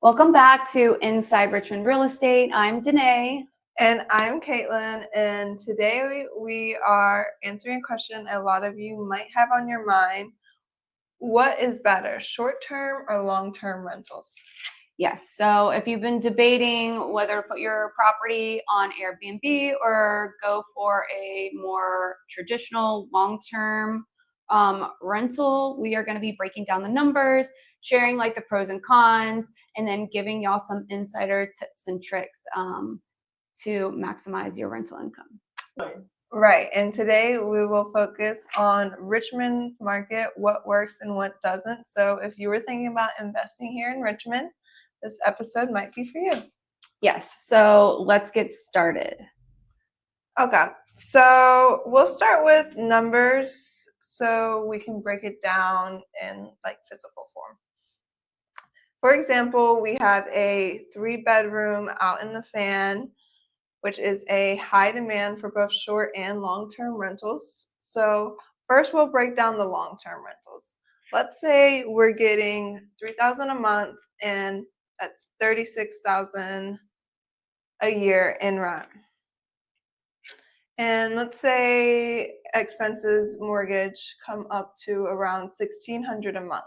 Welcome back to Inside Richmond Real Estate. I'm Danae. And I'm Kaitlin, and today we are answering a question a lot of you might have on your mind. What is better, short-term or long-term rentals? Yes, so if you've been debating whether to put your property on Airbnb or go for a more traditional long-term rental, we are going to be breaking down the numbers, sharing like the pros and cons, and then giving y'all some insider tips and tricks to maximize your rental income. Right, and today we will focus on Richmond market, what works and what doesn't. So if you were thinking about investing here in Richmond, this episode might be for you. Yes, so let's get started. Okay, so we'll start with numbers so we can break it down in like physical form. For example, we have a 3-bedroom out in the Fan, which is a high demand for both short and long-term rentals. So first we'll break down the long-term rentals. Let's say we're getting $3,000 a month and that's $36,000 a year in rent. And let's say expenses, mortgage come up to around $1,600 a month.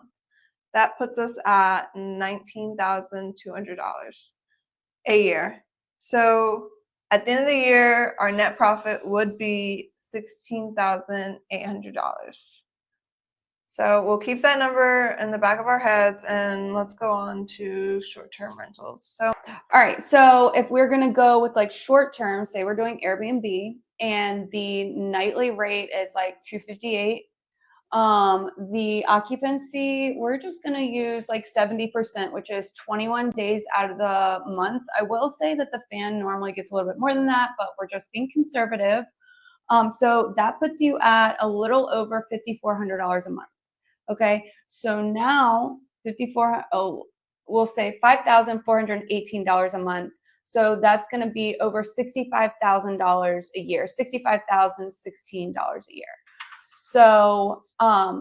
That puts us at $19,200 a year. So at the end of the year, our net profit would be $16,800. So we'll keep that number in the back of our heads and let's go on to short-term rentals. So, all right. So if we're going to go with like short-term, say we're doing Airbnb and the nightly rate is like $258. The occupancy, we're just going to use like 70%, which is 21 days out of the month. I will say that the Fan normally gets a little bit more than that, but we're just being conservative. So that puts you at a little over $5,400 a month. Okay. So now we'll say $5,418 a month. So that's going to be over $65,000 a year, $65,016 a year. So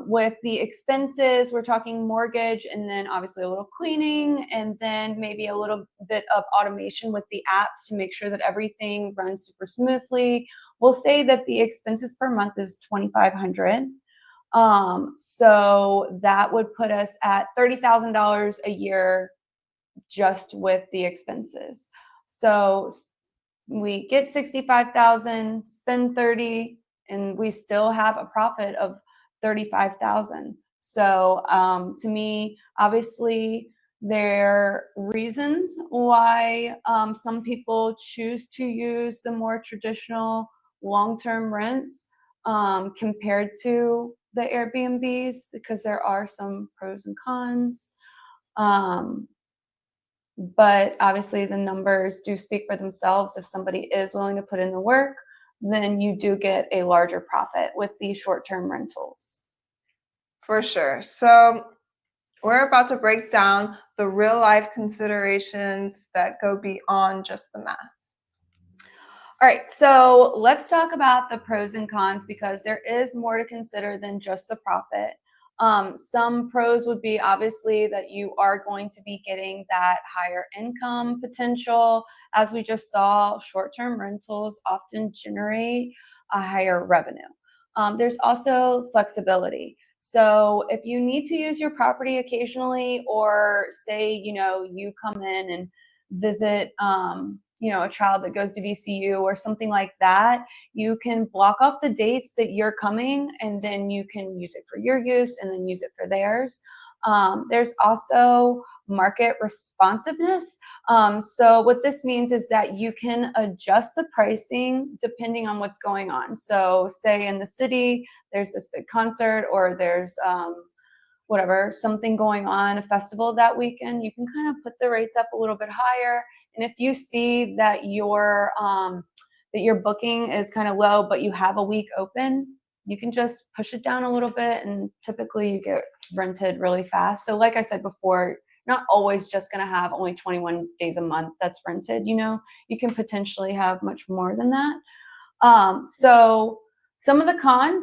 with the expenses, we're talking mortgage and then obviously a little cleaning and then maybe a little bit of automation with the apps to make sure that everything runs super smoothly. We'll say that the expenses per month is $2,500. So that would put us at $30,000 a year just with the expenses. So we get 65,000, spend 30, and we still have a profit of 35,000. So to me, obviously, there are reasons why some people choose to use the more traditional long-term rents compared to the Airbnbs because there are some pros and cons. But obviously the numbers do speak for themselves. If somebody is willing to put in the work, then you do get a larger profit with these short-term rentals. For sure. So we're about to break down the real life considerations that go beyond just the math. All right, so let's talk about the pros and cons because there is more to consider than just the profit. Some pros would be obviously that you are going to be getting that higher income potential. As we just saw, short-term rentals often generate a higher revenue. There's also flexibility. So if you need to use your property occasionally, or say, you come in and visit, a child that goes to VCU or something like that, you can block off the dates that you're coming and then you can use it for your use and then use it for theirs. There's also market responsiveness. So what this means is that you can adjust the pricing depending on what's going on. So say in the city, there's this big concert or there's something going on, a festival that weekend, you can kind of put the rates up a little bit higher. And if you see that your booking is kind of low, but you have a week open, you can just push it down a little bit and typically you get rented really fast. So like I said before, not always just going to have only 21 days a month that's rented, you can potentially have much more than that. So some of the cons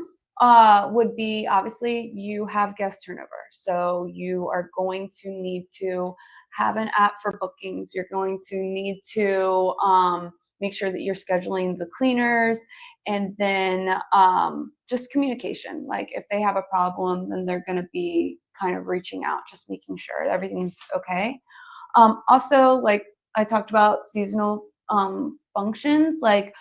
would be obviously you have guest turnover. So you are going to need to have an app for bookings. You're going to need to make sure that you're scheduling the cleaners, and then just communication. Like if they have a problem, then they're going to be kind of reaching out, just making sure everything's okay. Also, like I talked about seasonal functions, like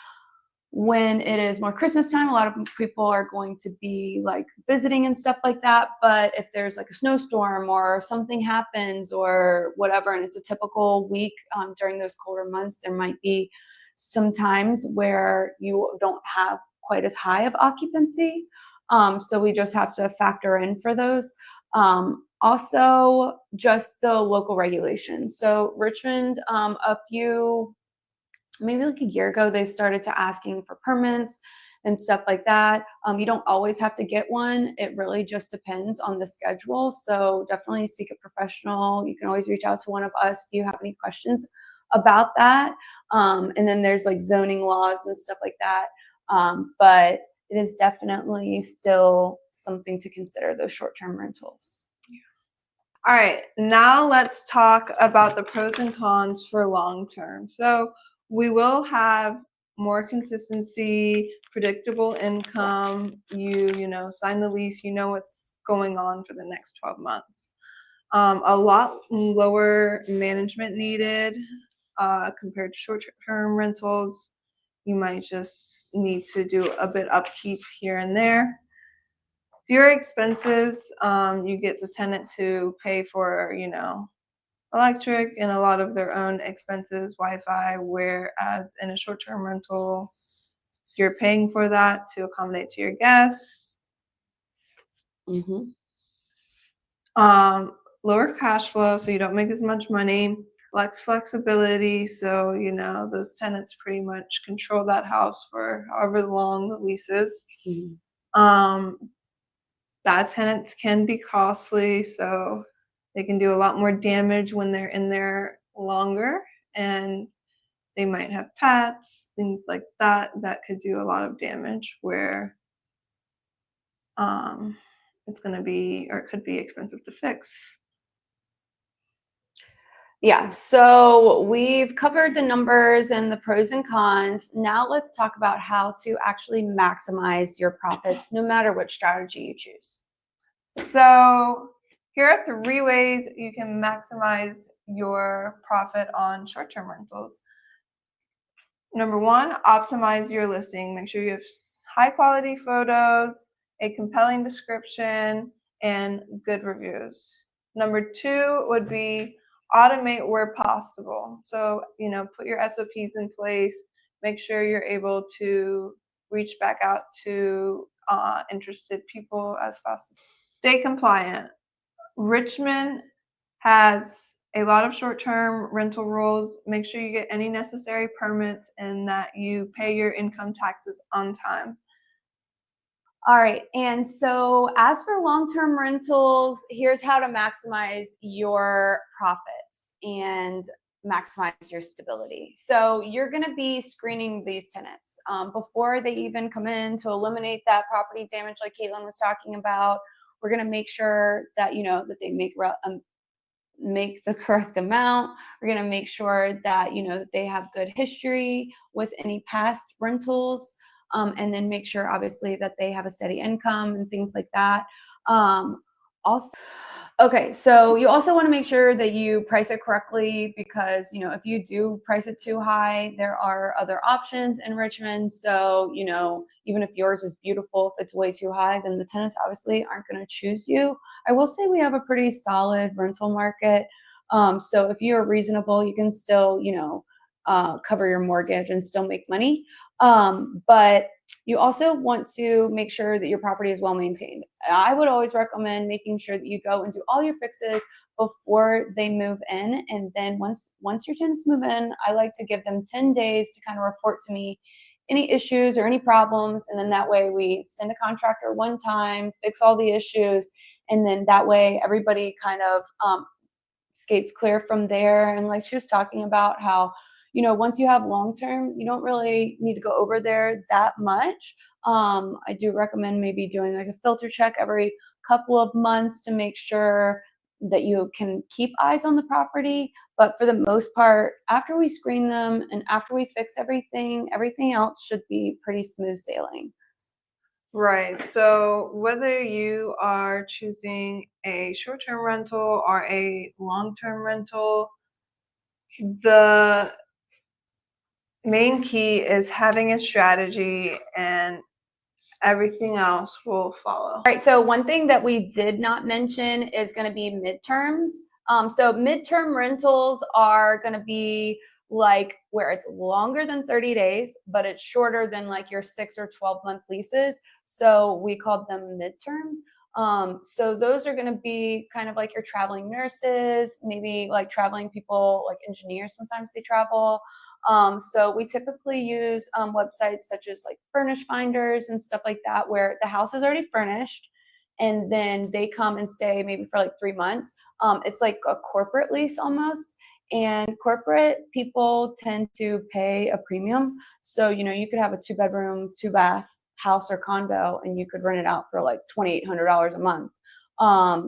when it is more Christmas time, a lot of people are going to be like visiting and stuff like that. But if there's like a snowstorm or something happens or whatever, and it's a typical week during those colder months, there might be some times where you don't have quite as high of occupancy. So we just have to factor in for those. Also, just the local regulations. So Richmond, maybe like a year ago, they started to asking for permits and stuff like that. You don't always have to get one. It really just depends on the schedule. So definitely seek a professional. You can always reach out to one of us if you have any questions about that. And then there's like zoning laws and stuff like that. But it is definitely still something to consider, those short-term rentals. All right, now let's talk about the pros and cons for long term. So we will have more consistency, predictable income. You know, sign the lease, you know what's going on for the next 12 months. A lot lower management needed compared to short-term rentals. You might just need to do a bit upkeep here and there. Fewer expenses. You get the tenant to pay for, you know, electric and a lot of their own expenses, Wi-Fi, whereas in a short-term rental, you're paying for that to accommodate to your guests. Mm-hmm. Lower cash flow, so you don't make as much money. Less flexibility, so you know those tenants pretty much control that house for however long the lease is. Mm-hmm. Bad tenants can be costly, so they can do a lot more damage when they're in there longer, and they might have pets, things like that, that could do a lot of damage where it's going to be, or it could be expensive to fix. Yeah, so we've covered the numbers and the pros and cons. Now let's talk about how to actually maximize your profits, no matter which strategy you choose. So here are 3 ways you can maximize your profit on short-term rentals. Number 1, optimize your listing. Make sure you have high quality photos, a compelling description, and good reviews. Number 2 would be automate where possible. So, you know, put your SOPs in place, make sure you're able to reach back out to interested people as fast as possible. Stay compliant. Richmond has a lot of short-term rental rules. Make sure you get any necessary permits and that you pay your income taxes on time. All right, and so as for long-term rentals, here's how to maximize your profits and maximize your stability. So you're going to be screening these tenants before they even come in to eliminate that property damage like Kaitlin was talking about. We're going to make sure that, you know, that they make the correct amount. We're going to make sure that, you know, that they have good history with any past rentals, and then make sure obviously that they have a steady income and things like that. Also, okay, so you also want to make sure that you price it correctly, because, you know, if you do price it too high, there are other options in Richmond. So, you know, even if yours is beautiful, if it's way too high, then the tenants obviously aren't going to choose you. I will say we have a pretty solid rental market. So if you're reasonable, you can still, you know, cover your mortgage and still make money. But you also want to make sure that your property is well maintained. I would always recommend making sure that you go and do all your fixes before they move in. And then once your tenants move in, I like to give them 10 days to kind of report to me any issues or any problems. And then that way we send a contractor one time, fix all the issues. And then that way everybody kind of skates clear from there. And like she was talking about how, you know, once you have long-term, you don't really need to go over there that much. I do recommend maybe doing like a filter check every couple of months to make sure that you can keep eyes on the property. But for the most part, after we screen them and after we fix everything else should be pretty smooth sailing. Right. So whether you are choosing a short-term rental or a long-term rental, the main key is having a strategy, and everything else will follow. All right, so one thing that we did not mention is going to be midterms. So midterm rentals are going to be like where it's longer than 30 days, but it's shorter than like your 6 or 12-month leases. So we called them midterm. So those are going to be kind of like your traveling nurses, maybe like traveling people, like engineers, sometimes they travel. So we typically use websites such as like Furnish Finders and stuff like that, where the house is already furnished and then they come and stay maybe for like 3 months. It's like a corporate lease almost. And corporate people tend to pay a premium. So, you could have a 2-bedroom, 2-bath house or condo and you could rent it out for like $2,800 a month.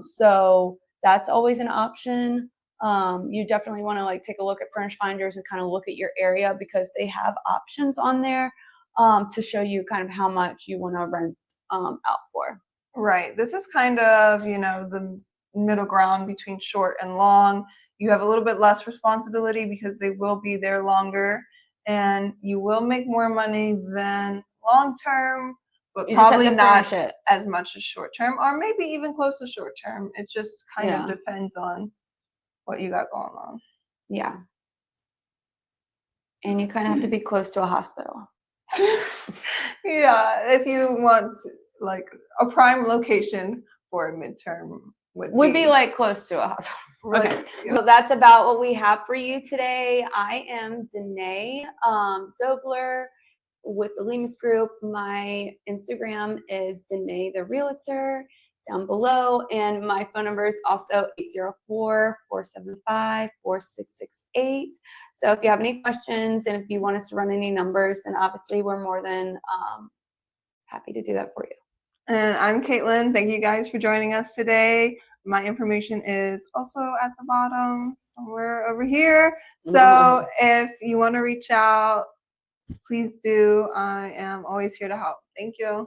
So that's always an option. You definitely want to like take a look at Furnish Finders and kind of look at your area because they have options on there to show you kind of how much you want to rent out for. Right. This is kind of, the middle ground between short and long. You have a little bit less responsibility because they will be there longer, and you will make more money than long term, but You just have probably to not furnish it. as much as short term, or maybe even close to short term. It just kind of Yeah. depends on what you got going on. Yeah. And you kind of have to be close to a hospital. Yeah, if you want like a prime location for a midterm Would be like close to a hospital. Right. Okay. Well, that's about what we have for you today. I am Danae Dobler with the Lemus Group. My Instagram is Danae the Realtor down below. And my phone number is also 804-475-4668. So if you have any questions and if you want us to run any numbers, then obviously we're more than happy to do that for you. And I'm Kaitlin. Thank you guys for joining us today. My information is also at the bottom somewhere over here. So if you want to reach out, please do. I am always here to help. Thank you.